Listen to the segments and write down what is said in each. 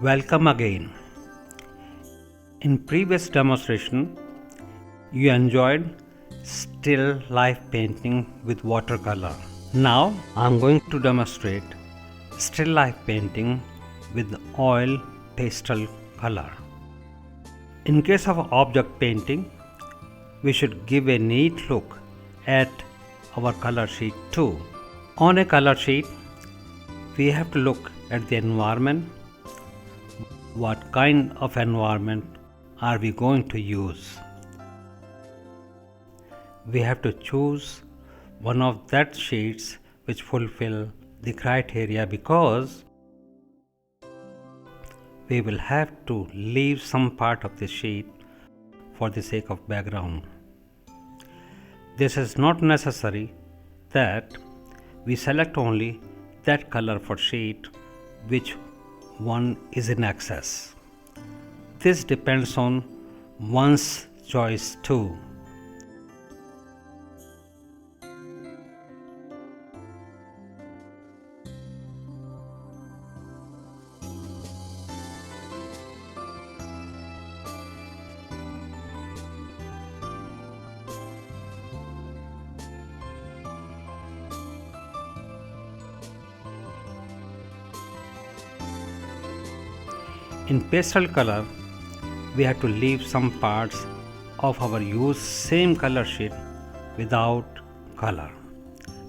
Welcome again. In previous demonstration, you enjoyed still life painting with watercolor. Now I am going to demonstrate still life painting with oil pastel color. In case of object painting, we should give a neat look at our color sheet too. On a color sheet, we have to look at the environment. What kind of environment are we going to use? We have to choose one of that sheets which fulfill the criteria, because we will have to leave some part of the sheet for the sake of background. This is not necessary that we select only that color for sheet which one is in access. This depends on one's choice too. In pastel color, we have to leave some parts of our used same color sheet without color.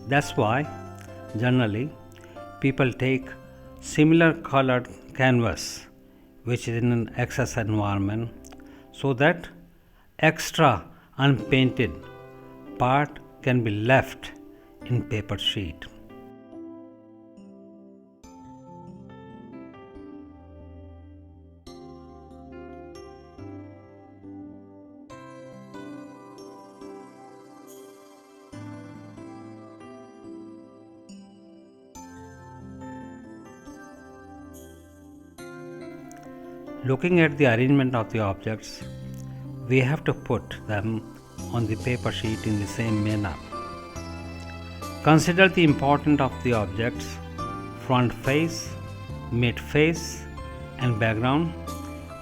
That's why generally people take similar colored canvas which is in an excess environment, so that extra unpainted part can be left in paper sheet. Looking at the arrangement of the objects, we have to put them on the paper sheet in the same manner. Consider the importance of the objects: front face, mid face and background.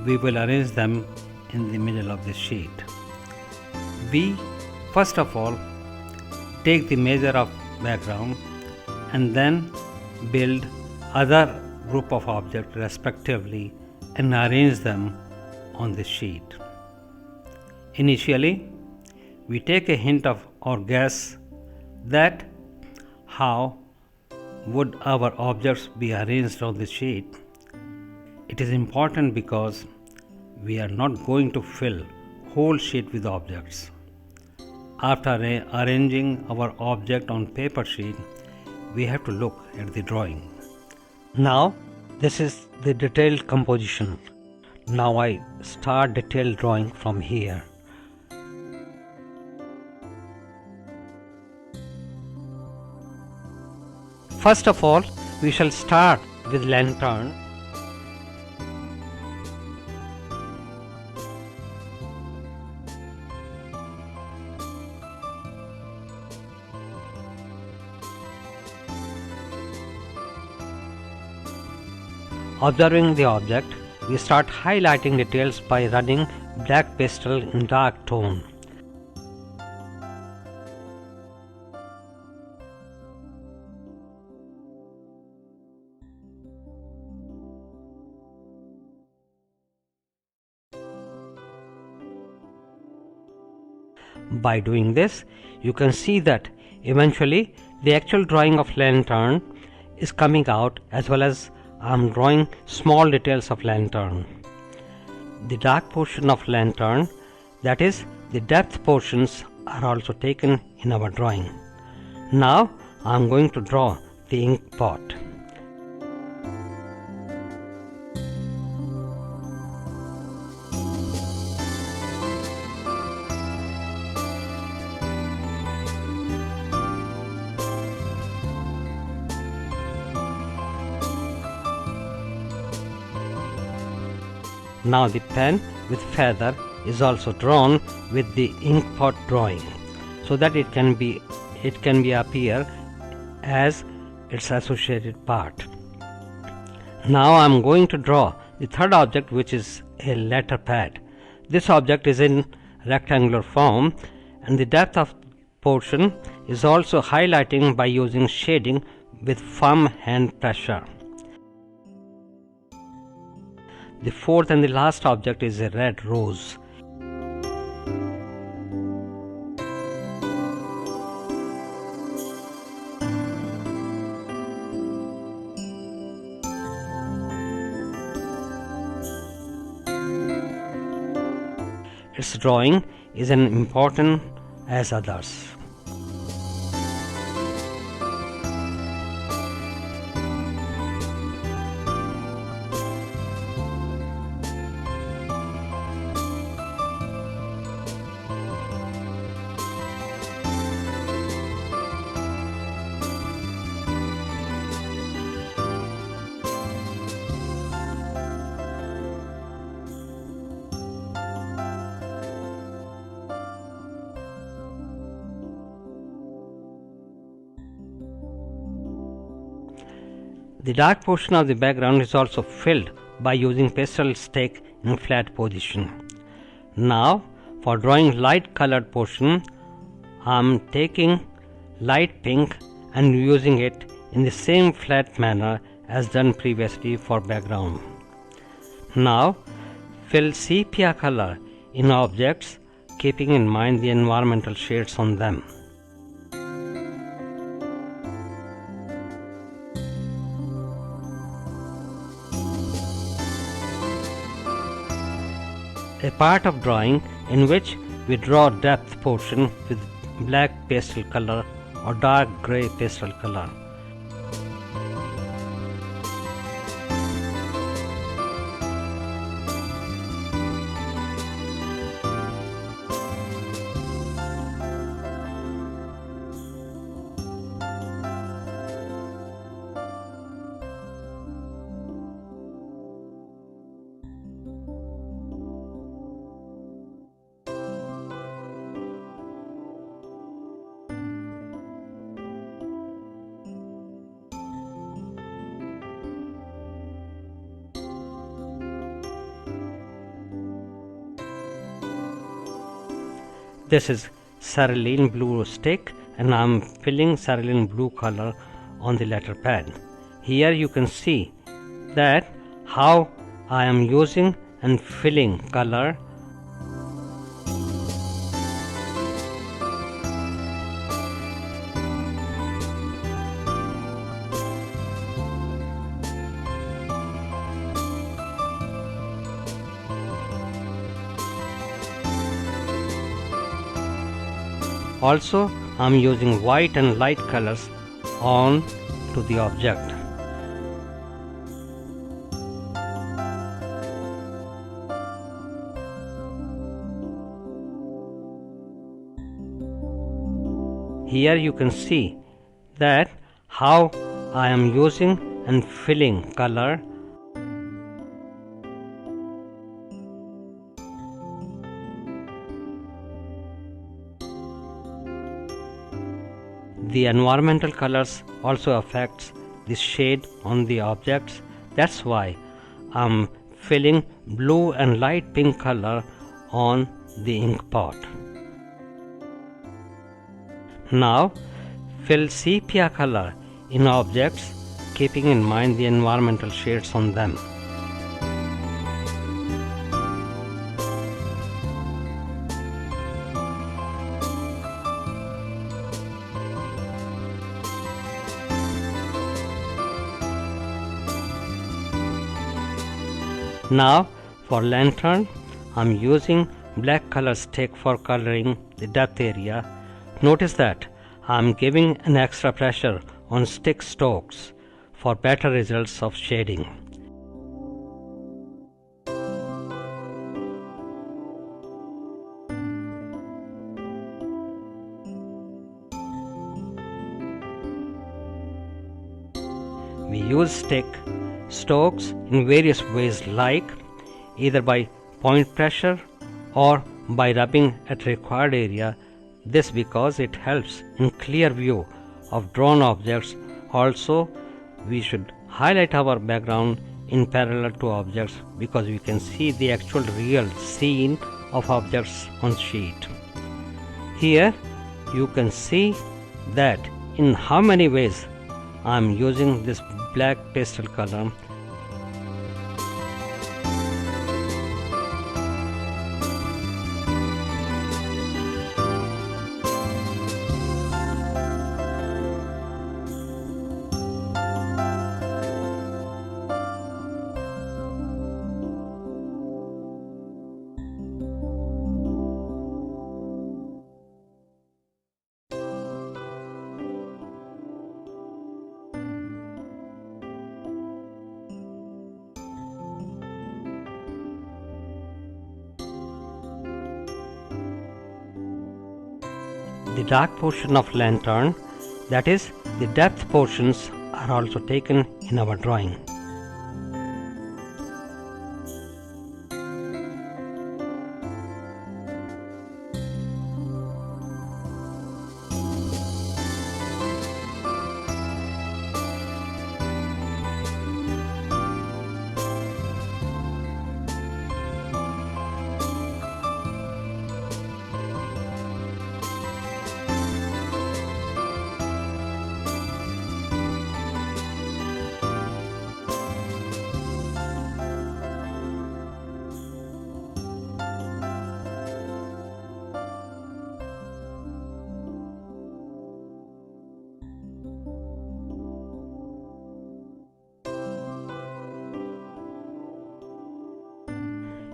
We will arrange them in the middle of the sheet. We first of all take the measure of background and then build other group of objects respectively and arrange them on the sheet. Initially, we take a hint of or guess that how would our objects be arranged on the sheet. It is important because we are not going to fill whole sheet with objects. After arranging our object on paper sheet, we have to look at the drawing. Now this is the detailed composition. Now I start detailed drawing from here. First of all, we shall start with lantern. Observing the object, we start highlighting details by running black pastel in dark tone. By doing this, you can see that eventually the actual drawing of lantern is coming out, as well as I am drawing small details of lantern. The dark portion of lantern, that is the depth portions, are also taken in our drawing. Now I am going to draw the ink pot. Now the pen with feather is also drawn with the ink pot drawing, so that it can be appear as its associated part. Now I am going to draw the third object, which is a letter pad. This object is in rectangular form and the depth of portion is also highlighting by using shading with firm hand pressure. The fourth and the last object is a red rose. Its drawing is as important as others. The dark portion of the background is also filled by using pastel stick in flat position. Now for drawing light colored portion, I am taking light pink and using it in the same flat manner as done previously for background. Now fill sepia color in objects, keeping in mind the environmental shades on them. A part of drawing in which we draw depth portion with black pastel color or dark grey pastel color. This is cerulean blue stick and I am filling cerulean blue color on the letter pad. Here you can see that how I am using and filling color . Also, I am using white and light colors on to the object. Here you can see that how I am using and filling color . The environmental colors also affects the shade on the objects. That's why I'm filling blue and light pink color on the ink pot. Now fill sepia color in objects, keeping in mind the environmental shades on them. Now for lantern, I am using black color stick for coloring the depth area. Notice that I am giving an extra pressure on stick strokes for better results of shading. We use stick strokes in various ways, like either by point pressure or by rubbing at required area. This because it helps in clear view of drawn objects. Also, we should highlight our background in parallel to objects because we can see the actual real scene of objects on sheet. Here you can see that in how many ways I am using this black pastel color. The dark portion of lantern, that is, the depth portions, are also taken in our drawing.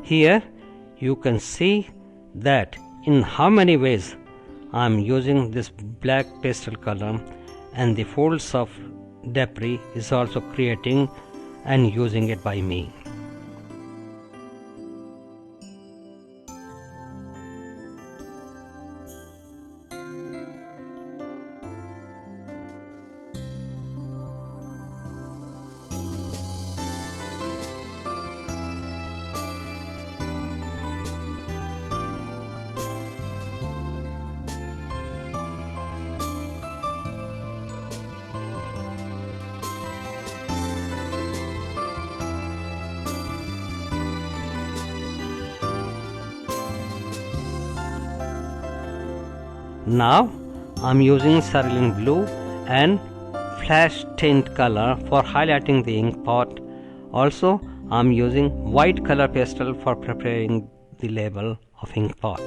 Here you can see that in how many ways I am using this black pastel color, and the folds of debris is also creating and using it by me. Now I am using cerulean blue and flash tint color for highlighting the ink pot. Also I am using white color pastel for preparing the label of ink pot.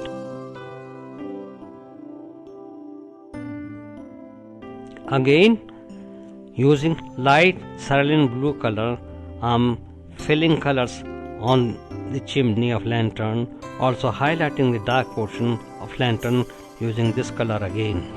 Again, using light cerulean blue color, I am filling colors on the chimney of lantern, also highlighting the dark portion of lantern using this color again.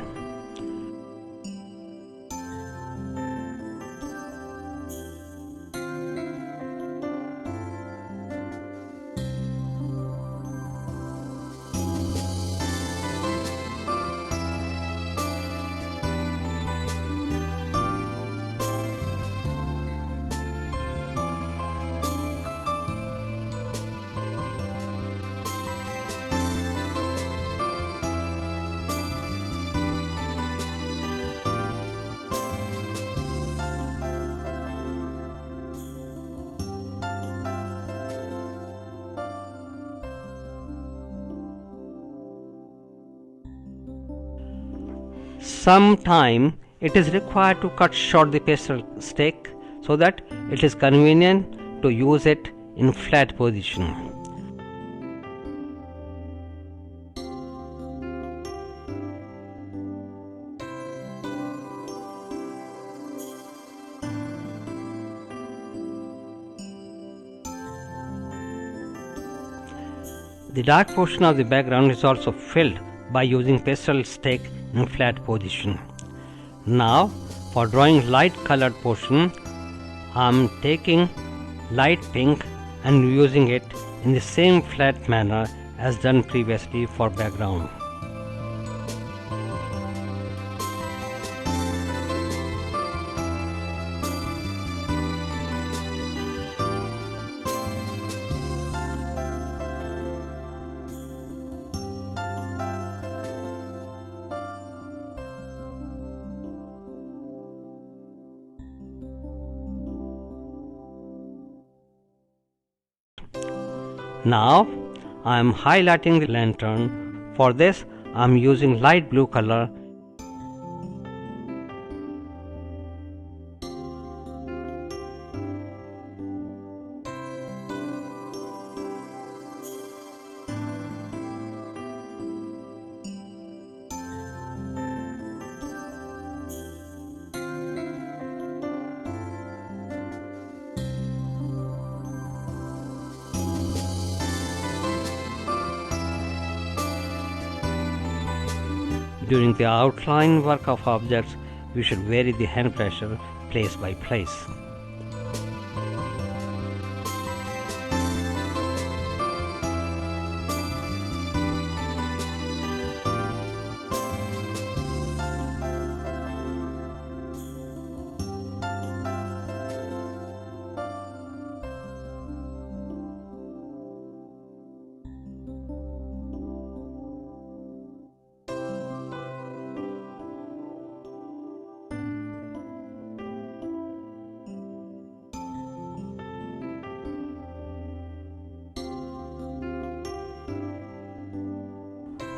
Sometime it is required to cut short the pastel stick so that it is convenient to use it in flat position. The dark portion of the background is also filled by using pastel stick in flat position. Now for drawing light colored portion, I am taking light pink and using it in the same flat manner as done previously for background. Now I am highlighting the lantern. For this I am using light blue color. During the outline work of objects, we should vary the hand pressure place by place.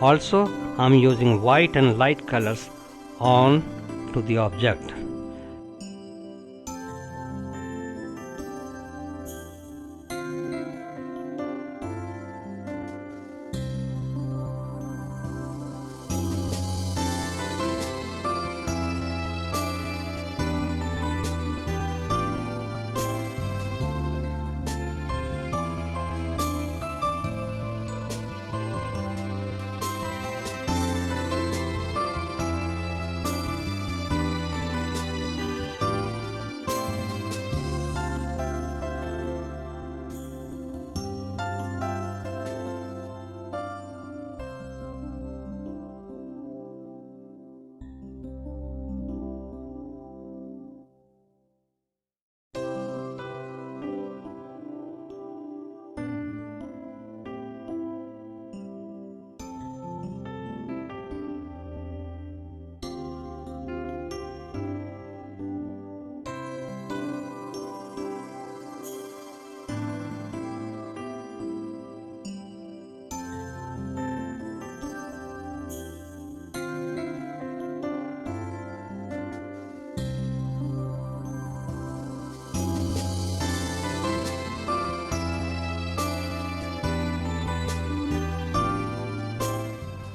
Also, I am using white and light colors on to the object.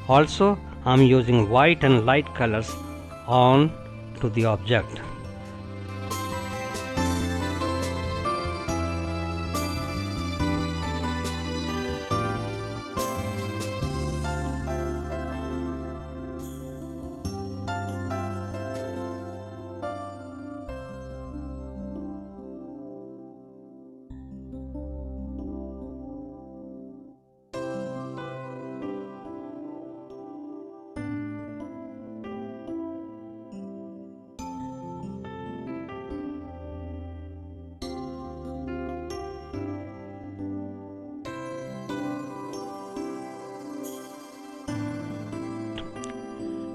Also, I am using white and light colors on to the object.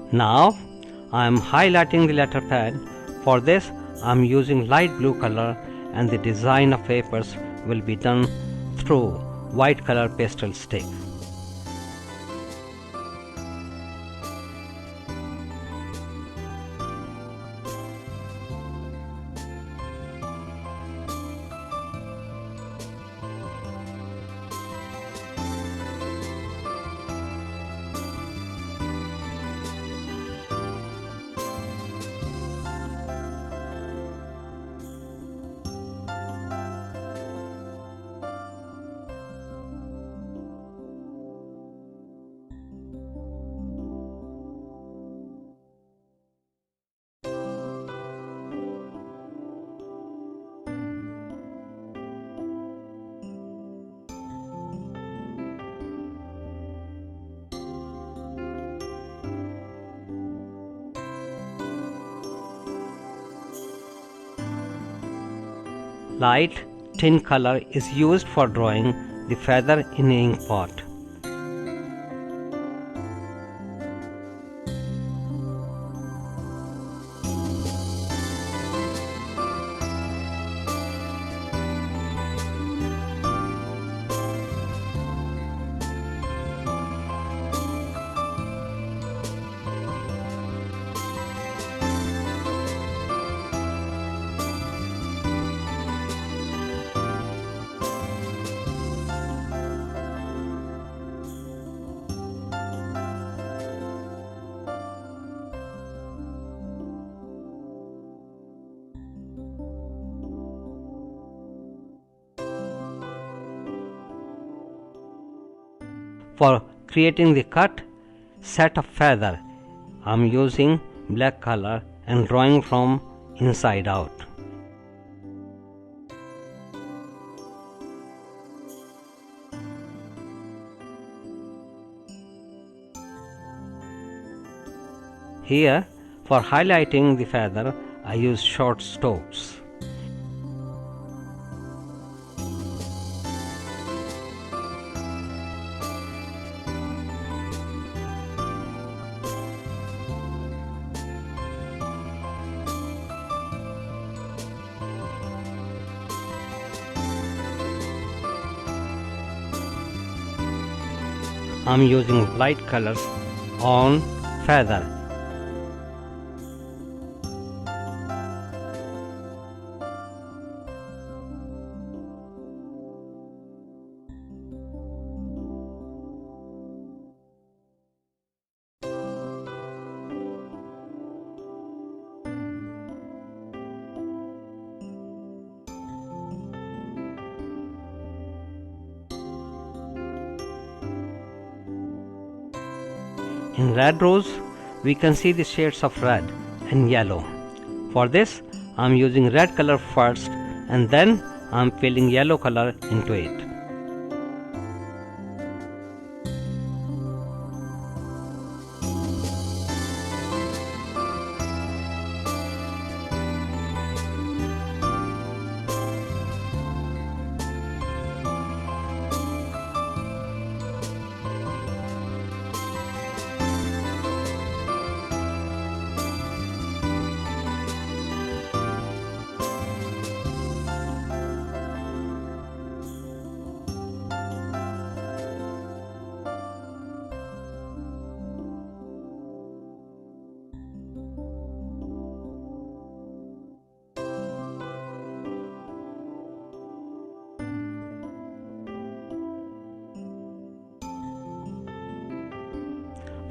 Now I am highlighting the letter pad. For this I am using light blue color, and the design of papers will be done through white color pastel stick. Light tin color is used for drawing the feather in ink pot. For creating the cut set of feather, I am using black color and drawing from inside out. Here, for highlighting the feather, I use short strokes. I am using light colors on feather. In red rose, we can see the shades of red and yellow. For this, I am using red color first and then I am filling yellow color into it.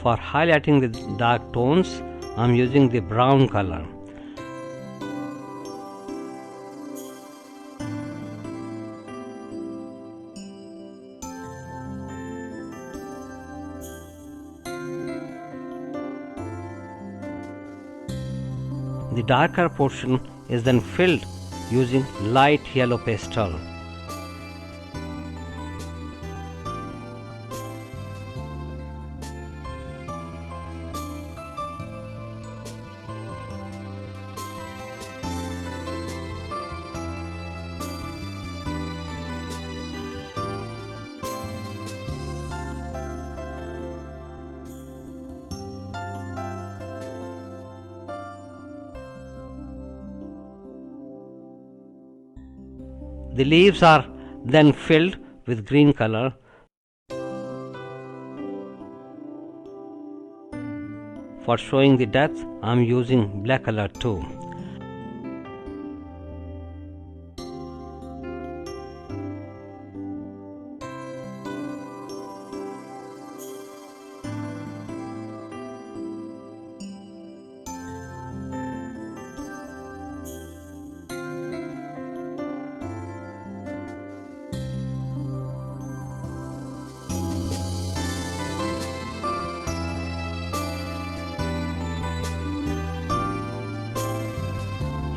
For highlighting the dark tones, I am using the brown color. The darker portion is then filled using light yellow pastel. The leaves are then filled with green color. For showing the depth, I am using black color too.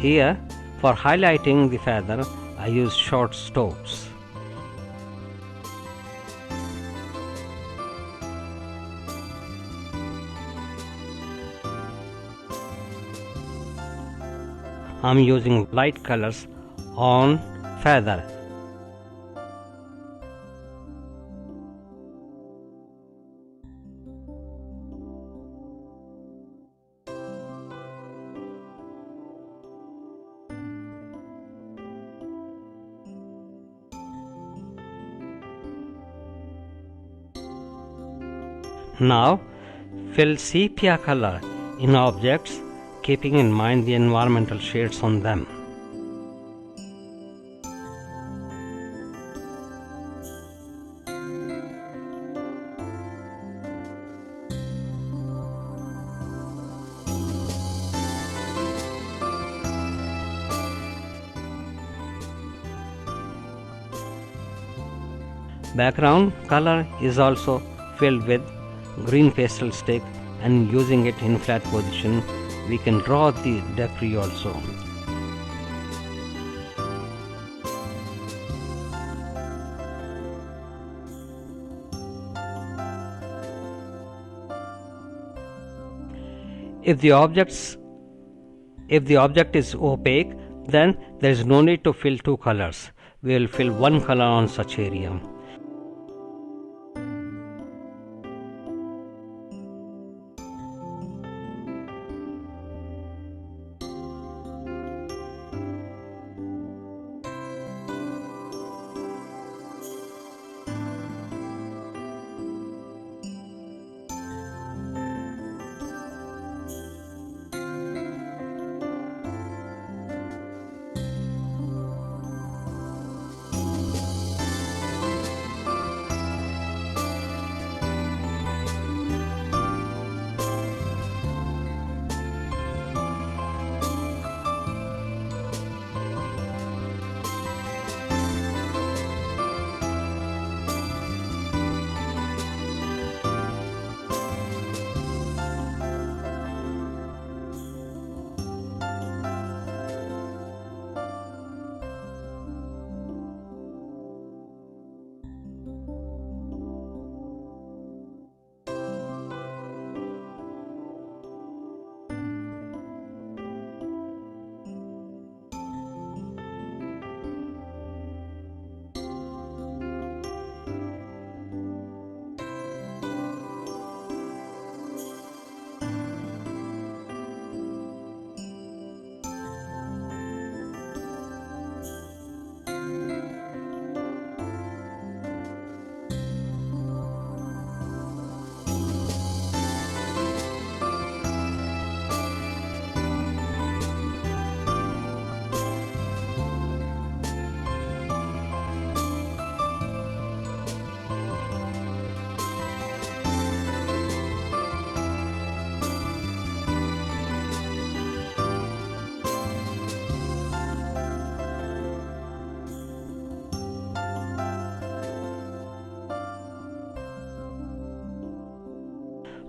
Here, for highlighting the feather, I use short strokes. I am using light colors on feather. Now, fill sepia color in objects, keeping in mind the environmental shades on them. Background color is also filled with green pastel stick, and using it in flat position we can draw the debris also. If the object is opaque, then there is no need to fill two colors. We will fill one color on such area.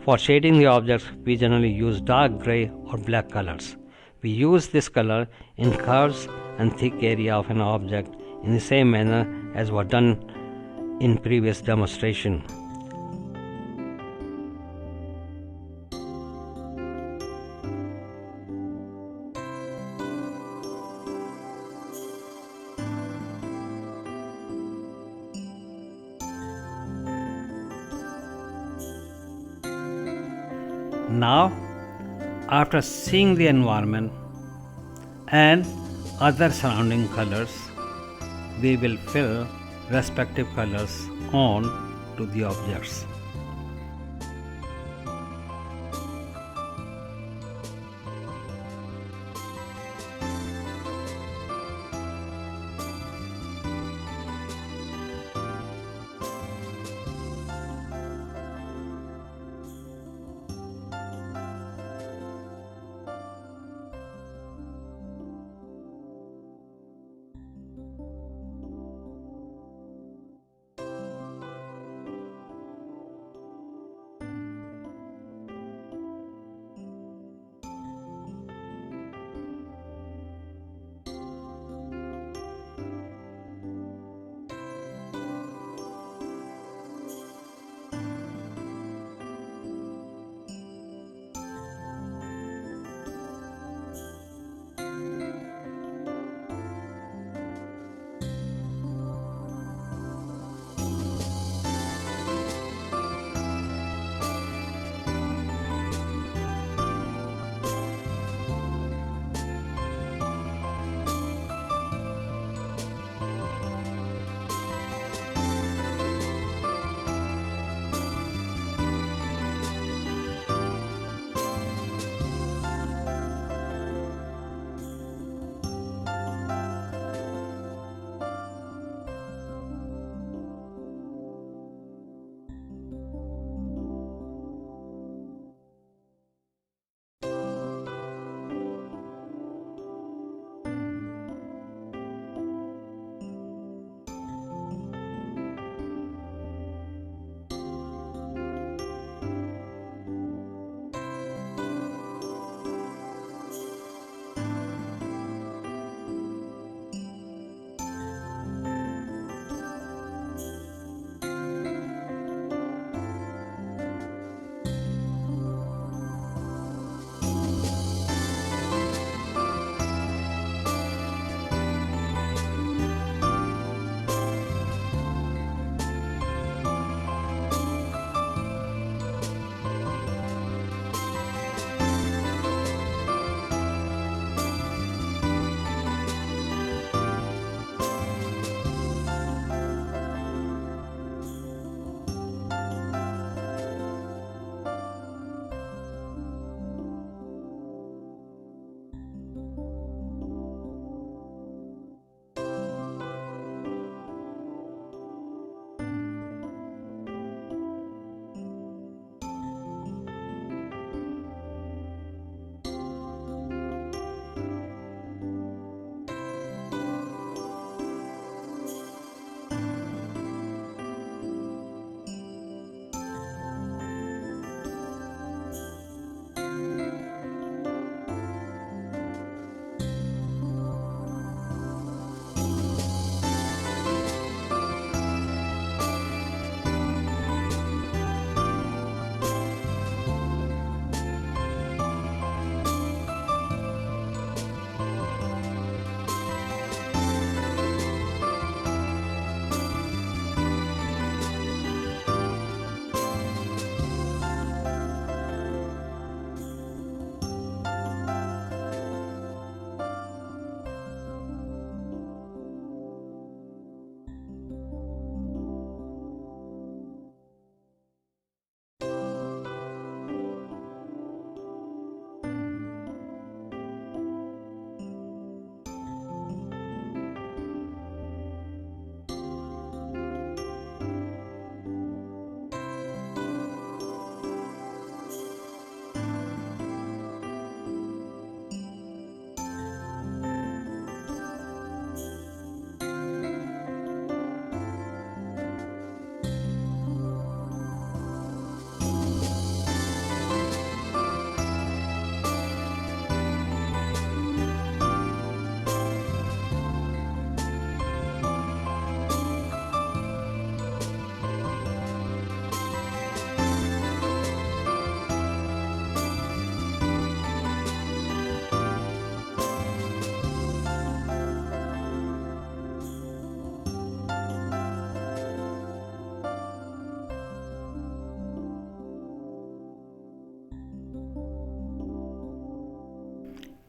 For shading the objects, we generally use dark gray or black colors. We use this color in curves and thick area of an object in the same manner as was done in previous demonstration. Now, after seeing the environment and other surrounding colors, we will fill respective colors on to the objects.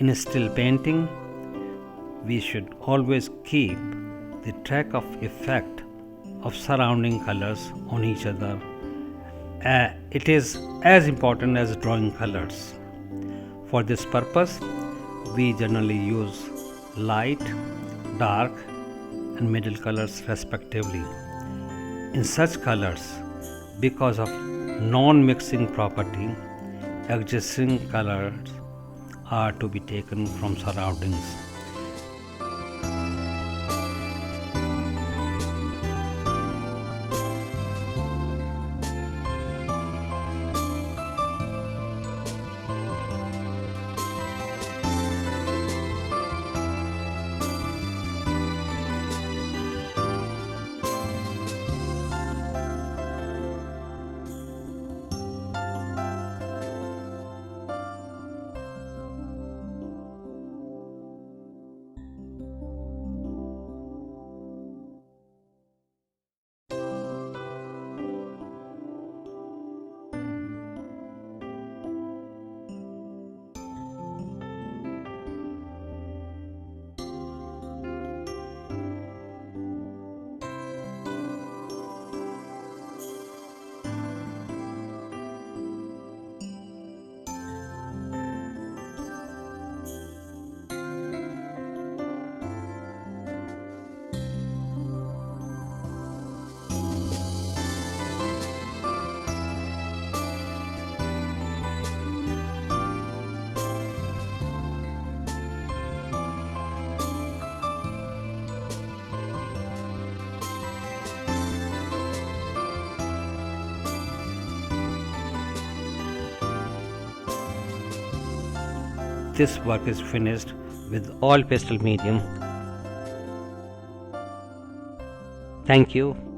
In still painting, we should always keep the track of effect of surrounding colors on each other. It is as important as drawing colors. For this purpose, we generally use light, dark, and middle colors respectively. In such colors, because of non-mixing property, existing colors are to be taken from surroundings. This work is finished with all pastel medium. Thank you.